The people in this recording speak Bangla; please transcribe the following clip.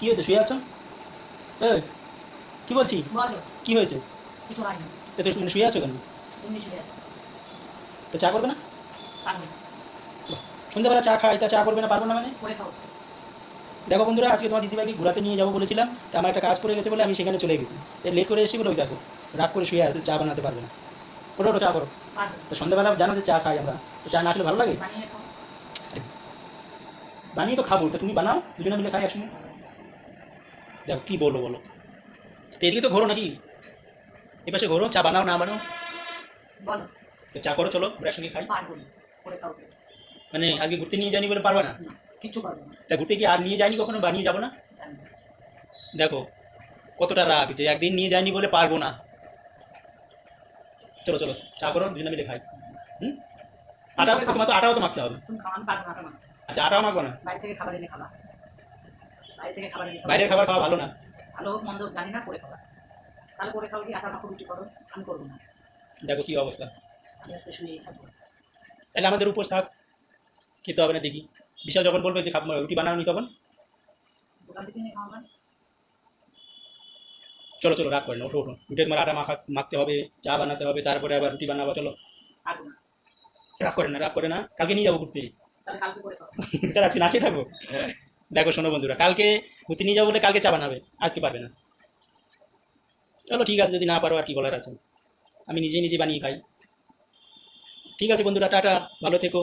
কি হয়েছে, শুয়ে আছো? এই, কি বলছি, বলো। কি হয়েছে? কিছু হয়নি। তো তুমি মানে শুয়ে আছো কেন? এমনি শুয়ে আছি। তো চা করবে না? পারবো না। বাহ, সন্ধ্যাবেলা চা খাই, তা চা করবে না, পারবো না মানে? করে খাও। দেখো বন্ধুরা, আজকে তোমার দিদিভাইকে ঘোরাতে নিয়ে যাবো বলেছিলাম, তা আমার একটা কাজ পড়ে গেছে বলে আমি সেখানে চলে গেছি। লেট করে এসেছি বলে ওই দেখো রাগ করে শুয়ে আছে, চা বানাতে পারবে না। ওটা ওটা চা করো। পারবো। তো সন্ধ্যাবেলা জানো যে চা খাই আমরা, তো চা না খেলে ভালো লাগে? বানিয়ে খাও। আরে, বানিয়ে তো খাবো, তো তুমি বানাও, দুজনে মিলে খাই একসঙ্গে। দেখো কী বলো বলো, তো এদিকে তো ঘোরো নাকি, এপাশে ঘোরো, চা বানাও না বানাও। বলো। তো চা করো, চলো আমরা একসঙ্গে খাই। পারবো না। করে খাও। মানে আজকে ঘুরতে নিয়ে যায়নি বলে পারবে না? না, কিচ্ছু পারবো না। তা ঘুরতে কি আর নিয়ে যায়নি কখনো, বা নিয়ে যাবো না? জানি না। দেখো কতটা রাগ যে একদিন নিয়ে যায়নি বলে পারবো না। চলো চলো চা করো, দুজনে মিলে খাই। হুম, আটা তোমার তো আটাও তো মাখতে হবে। তুমি খাও, আমি পারবো না। আটা মাখতে। আচ্ছা, আটাও মাখবো না? বাইরে থেকে খাবার এনে খাবা। বাইরে থেকে খাবার এনে খাবা। বাইরের খাবার খাওয়া ভালো না। ভালো হোক মন্দ হোক জানি না, করে খাবা। তাহলে করে খাও, কি আটা মাখো, রুটি করো। আমি করবো না। দেখো কি অবস্থা। আমি আজকে শুয়েই থাকবো। তাহলে আমাদের উপোস থাক, খেতে হবে না দেখি। বিশাল যখন বলবে যে খাবো রুটি বানাও নি, তখন দোকান থেকে এনে খাওয়া। চলো চলো, রাগ করে না, ওঠো ওঠো, উঠে তোমার আটা মাখতে হবে, চা বানাতে হবে, তারপরে আবার রুটি বানাবো, চলো। পারবো না। রাগ করে না, রাগ করে না, কালকে নিয়ে যাবো ঘুরতে। তাহলে কালকে করে খাও। তার আজকে না খেয়ে থাকবো? দেখো শোনো বন্ধুরা, কালকে ঘুরতে নিয়ে যাবো বলে কালকে চা বানাবে, আজকে পারবে না। চলো ঠিক আছে, যদি না পারো আর কি বলার আছে, আমি নিজেই নিজে বানিয়ে খাই। ঠিক আছে বন্ধুরা, টাটা, ভালো থেকো।